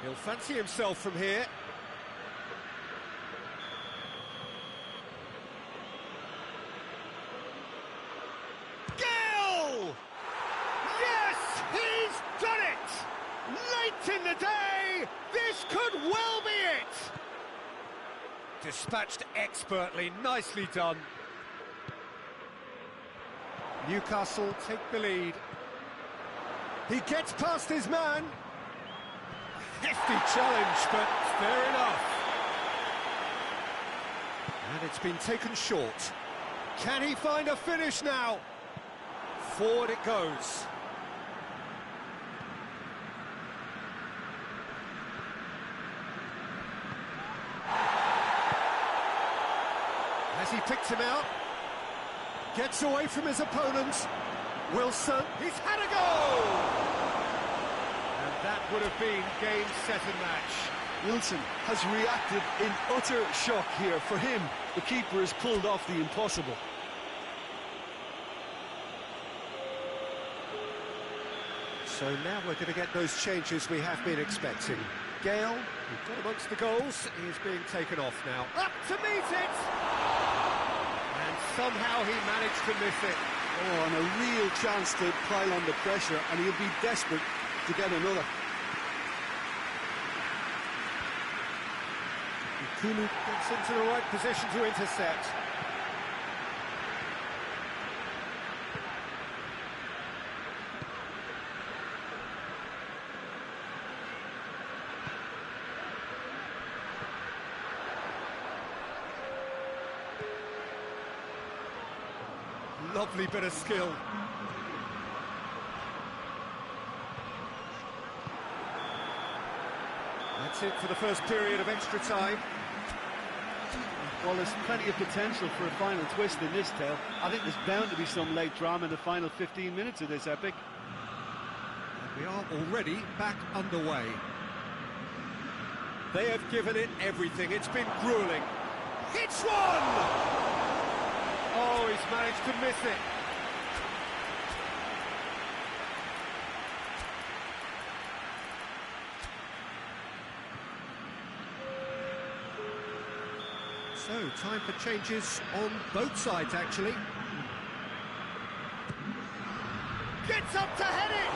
He'll fancy himself from here. day! This could well be it! Dispatched expertly, nicely done. Newcastle take the lead. He gets past his man. Hefty challenge, but fair enough. And it's been taken short. Can he find a finish now? Forward it goes. Has he picked him out? Gets away from his opponent. Wilson, he's had a goal! And that would have been game, set and match. Wilson has reacted in utter shock here. For him, the keeper has pulled off the impossible. So now we're going to get those changes we have been expecting. Gale, who got amongst the goals, is being taken off now. Up to meet it! And somehow he managed to miss it. Oh, and a real chance to pile on the pressure, and he'll be desperate to get another. Kulu gets into the right position to intercept. Lovely bit of skill. That's it for the first period of extra time. Well, there's plenty of potential for a final twist in this tale. I think there's bound to be some late drama in the final 15 minutes of this epic. And we are already back underway. They have given it everything. It's been grueling. Hits one! Oh, he's managed to miss it. So, time for changes on both sides, actually. Gets up to head it!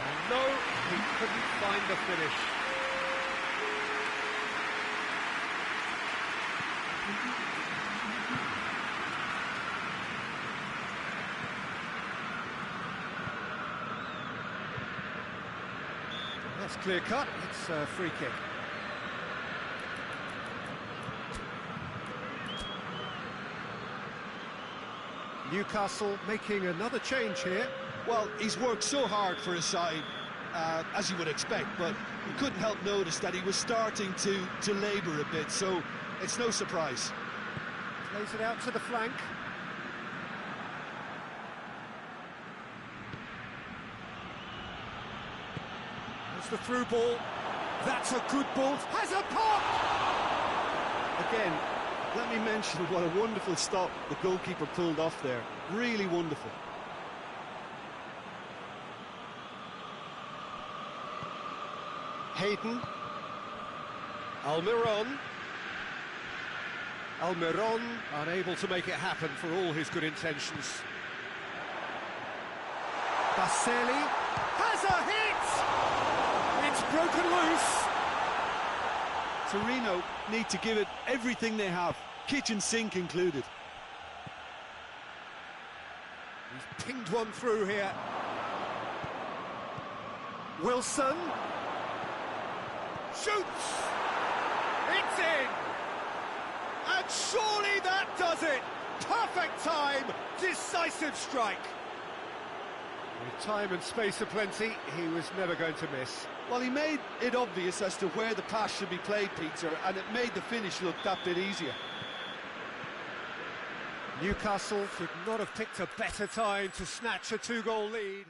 And no, he couldn't find the finish. That's clear cut, it's a free kick. Newcastle making another change here. Well, he's worked so hard for his side, as you would expect, but you couldn't help notice that he was starting to labour a bit, so it's no surprise. Plays it out to the flank. There's the through ball. That's a good ball. Has a pop! Again, let me mention what a wonderful stop the goalkeeper pulled off there. Really wonderful. Hayden. Almiron. Almiron unable to make it happen for all his good intentions. Baselli has a hit! It's broken loose. Torino need to give it everything they have, kitchen sink included. He's pinged one through here. Wilson shoots! It's in! And surely that does it! Perfect time, decisive strike. With time and space aplenty, he was never going to miss. Well, he made it obvious as to where the pass should be played, Peter, and it made the finish look that bit easier. Newcastle could not have picked a better time to snatch a two-goal lead.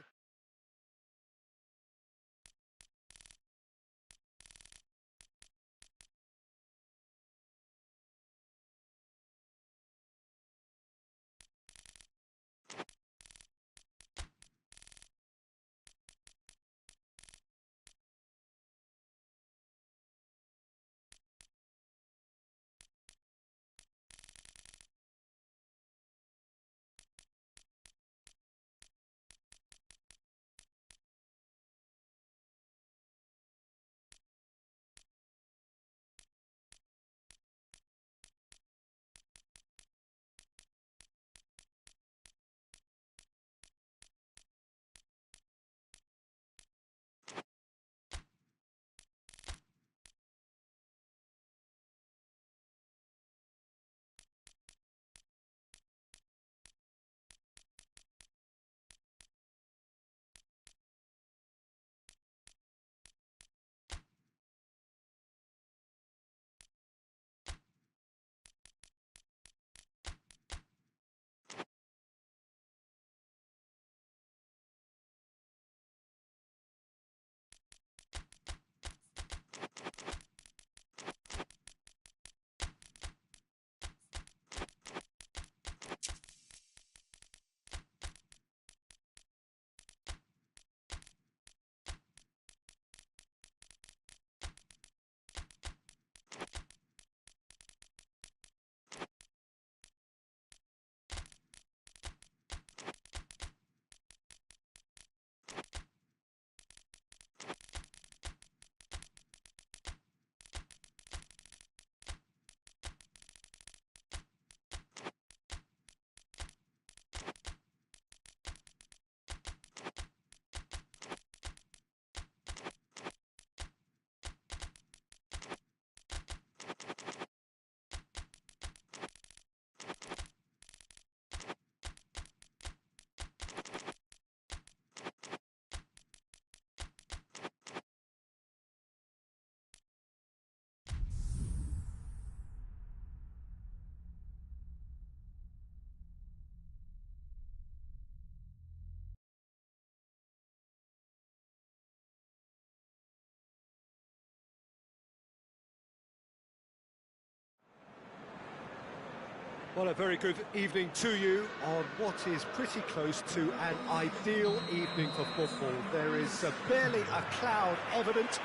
Well, a very good evening to you on what is pretty close to an ideal evening for football. There is barely a cloud evident.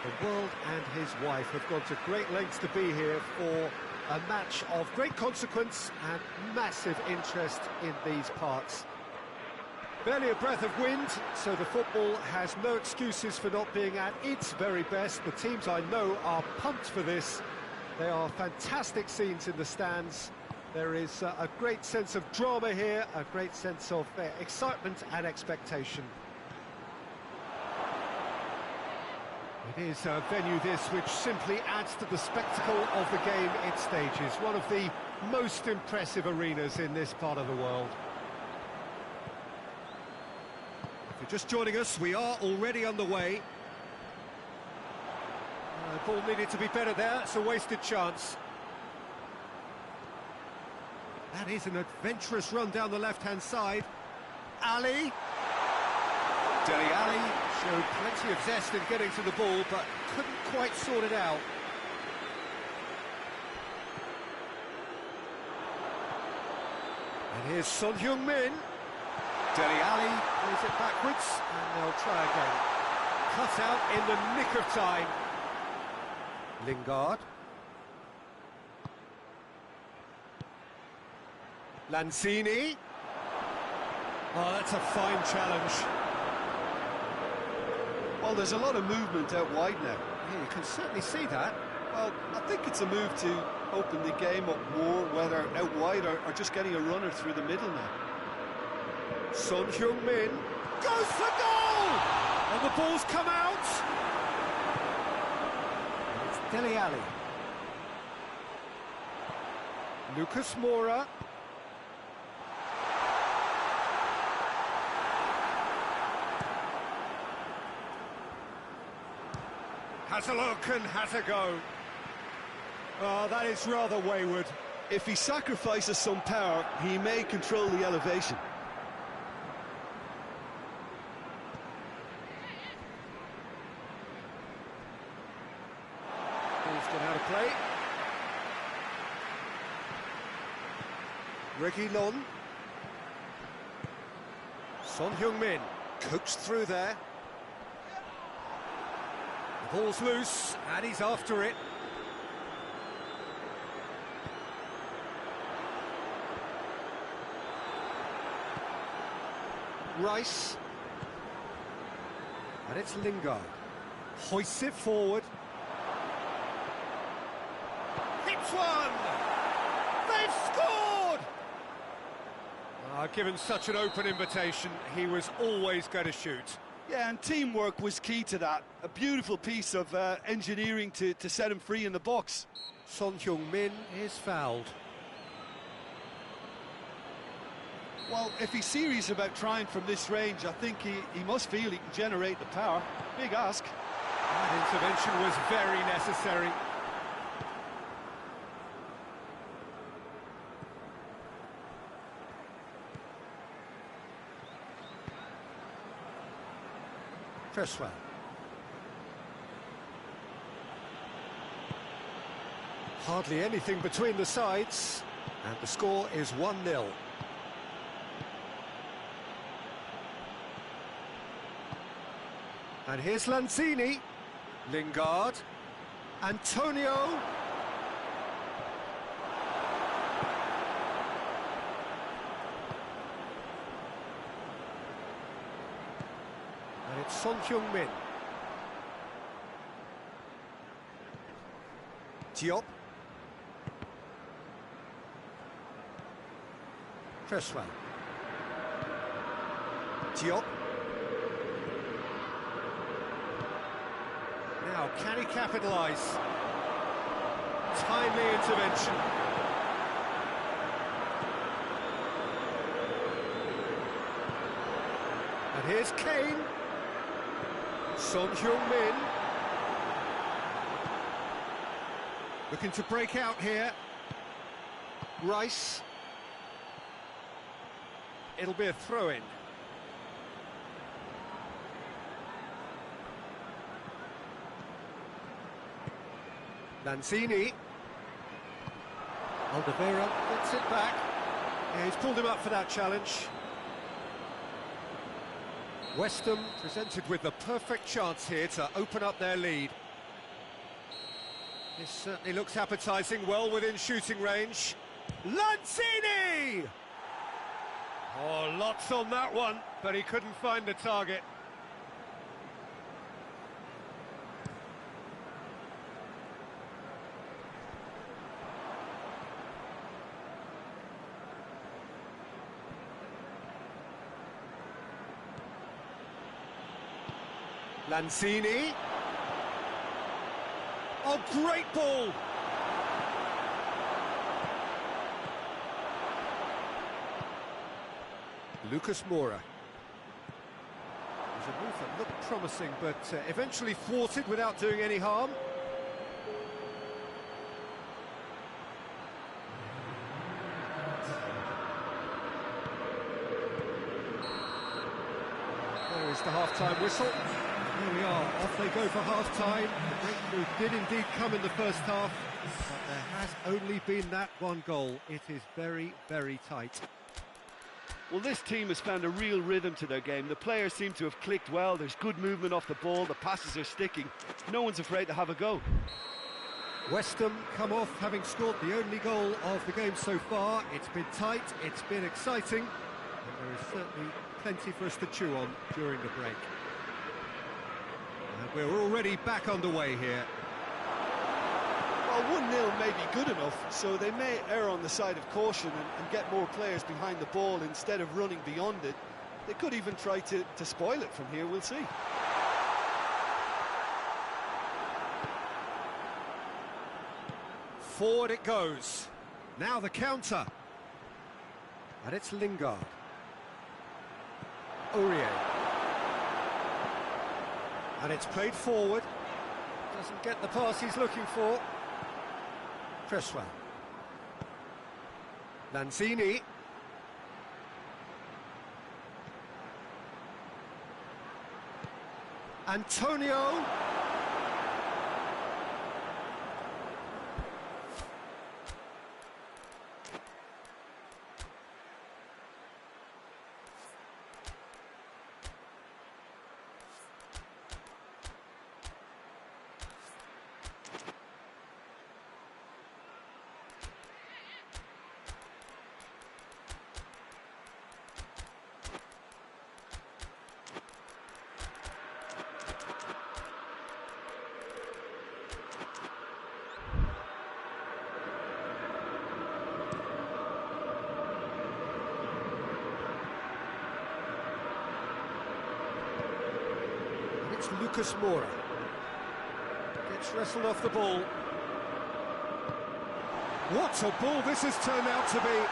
The world and his wife have gone to great lengths to be here for a match of great consequence and massive interest in these parts. Barely a breath of wind, so the football has no excuses for not being at its very best. The teams I know are pumped for this. They are fantastic scenes in the stands. There is a great sense of drama here, a great sense of excitement and expectation. It is a venue this which simply adds to the spectacle of the game it stages. One of the most impressive arenas in this part of the world. If you're just joining us, we are already underway. The ball needed to be better there, it's a wasted chance. That is an adventurous run down the left-hand side. Ali. Dele Alli showed plenty of zest in getting to the ball, but couldn't quite sort it out. And here's Son Heung-min. Dele Alli plays it backwards, and they'll try again. Cut out in the nick of time. Lingard. Lanzini. Oh, that's a fine challenge. Well, there's a lot of movement out wide now. Yeah, you can certainly see that. Well, I think it's a move to open the game up more, whether out wide or just getting a runner through the middle now. Son Heung-min goes for goal! And the ball's come out! And it's Dele Alli. Lucas Moura. Has a look and has a go. Oh, that is rather wayward. If he sacrifices some power, he may control the elevation. Ball's gone out of play. Reguilon. Son Heung-min coaxed through there. The ball's loose, and he's after it. Rice. And it's Lingard. Hoists it forward. Hits one! They've scored! Given such an open invitation, he was always going to shoot. Yeah, and teamwork was key to that. A beautiful piece of engineering to set him free in the box. Son Heung-min is fouled. Well, if he's serious about trying from this range, I think he must feel he can generate the power. Big ask. That intervention was very necessary. Cresswell. Hardly anything between the sides, and the score is 1-0. And here's Lanzini. Lingard. Antonio. And it's Son Heung-min. Diop. Cresswell. Diop. Now, can he capitalise? Timely intervention. And here's Kane. Son Heung-min. Looking to break out here. Rice. It'll be a throw-in. Lanzini. Alderweireld gets it back. Yeah, he's pulled him up for that challenge. West Ham presented with the perfect chance here to open up their lead. This certainly looks appetising, well within shooting range. Lanzini! Oh, lots on that one, but he couldn't find the target. Lanzini. Oh, great ball! Lucas Moura. It was a move that looked promising, but eventually thwarted without doing any harm. There is the half-time whistle. Here we are, off they go for half-time. The breakthrough did indeed come in the first half, but there has only been that one goal. It is very, very tight. Well, this team has found a real rhythm to their game. The players seem to have clicked well. There's good movement off the ball. The passes are sticking. No one's afraid to have a go. West Ham come off having scored the only goal of the game so far. It's been tight, it's been exciting, and there is certainly plenty for us to chew on during the break. And we're already back underway here. Well, 1-0 may be good enough, so they may err on the side of caution and get more players behind the ball instead of running beyond it. They could even try to spoil it from here, we'll see. Forward it goes. Now the counter. And it's Lingard. Aurier. And it's played forward. Doesn't get the pass he's looking for. Cresswell. Lanzini. Antonio. Lucas Moura gets wrestled off the ball. What a ball this has turned out to be.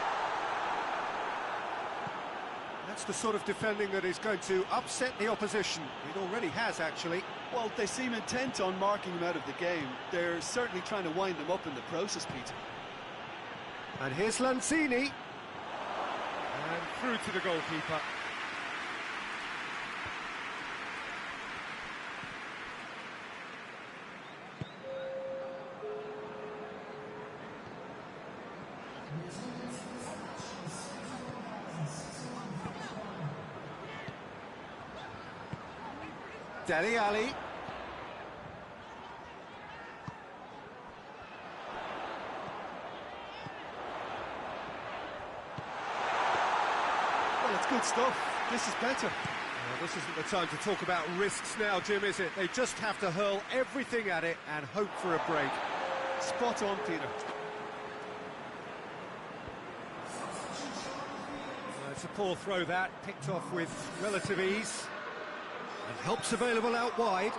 That's the sort of defending that is going to upset the opposition. It already has, actually. Well, they seem intent on marking him out of the game. They're certainly trying to wind him up in the process, Peter. And here's Lanzini. And through to the goalkeeper. Dele Alli. Well, it's good stuff. This is better. Well, this isn't the time to talk about risks now, Jim, is it? They just have to hurl everything at it and hope for a break. Spot on, Peter. It's a poor throw that, picked off with relative ease. And help's available out wide.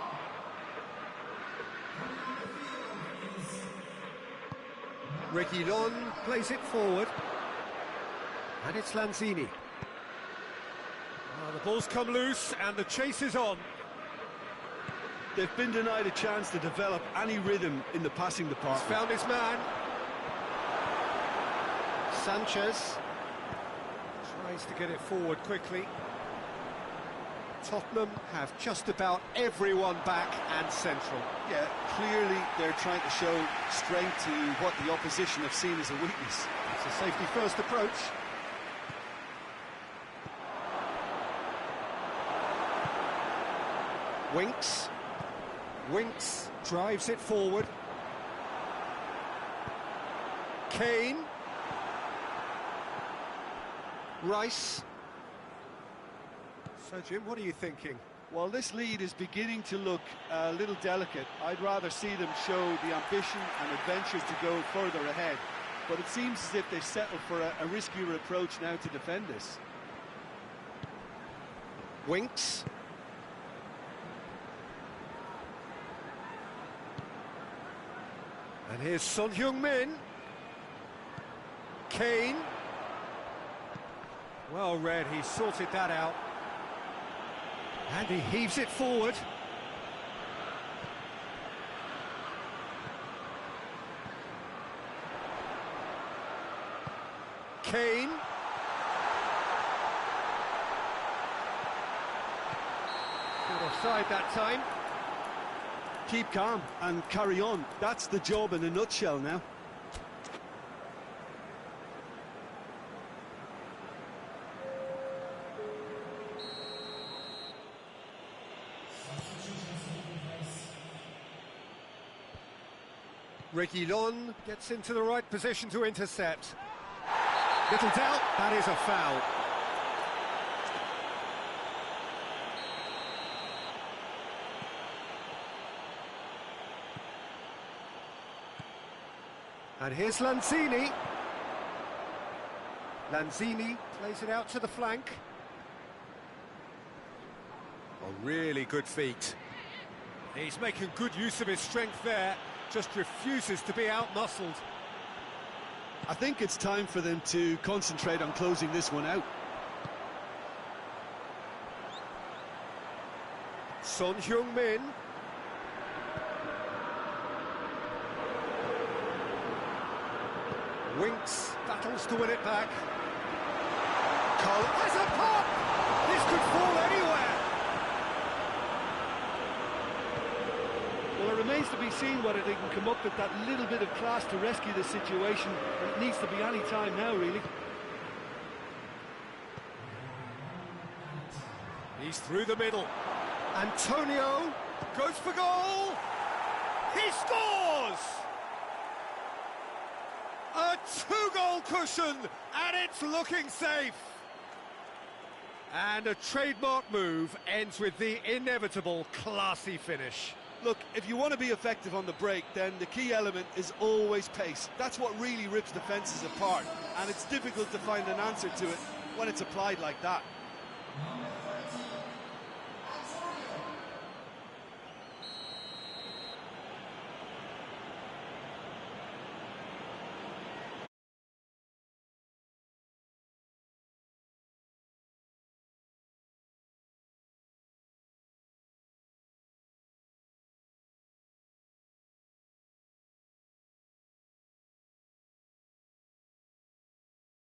Reguilon plays it forward. And it's Lanzini. The ball's come loose and the chase is on. They've been denied a chance to develop any rhythm in the passing department. He's found his man. Sanchez tries to get it forward quickly. Tottenham have just about everyone back and central. Yeah, clearly they're trying to show strength to what the opposition have seen as a weakness. It's a safety-first approach. Winks. Winks drives it forward. Kane. Rice. So, Jim, what are you thinking? Well, this lead is beginning to look a little delicate. I'd rather see them show the ambition and adventures to go further ahead. But it seems as if they've settled for a riskier approach now to defend this. Winks. And here's Son Heung-min. Kane. Well read, he sorted that out. And he heaves it forward. Kane. Good offside that time. Keep calm and carry on. That's the job in a nutshell now. Reguilon gets into the right position to intercept. Little doubt, that is a foul. And here's Lanzini. Lanzini plays it out to the flank. Oh, really good feet. He's making good use of his strength there, just refuses to be out-muscled. I think it's time for them to concentrate on closing this one out. Son Heung-min. Winks battles to win it back. Cole has a pop! This could fall anywhere! Well, it remains to be seen whether they can come up with that little bit of class to rescue the situation. It needs to be any time now, really. He's through the middle. Antonio goes for goal! He scores! A two-goal cushion, and it's looking safe. And a trademark move ends with the inevitable classy finish. Look, if you want to be effective on the break, then the key element is always pace. That's what really rips defences apart, and it's difficult to find an answer to it when it's applied like that.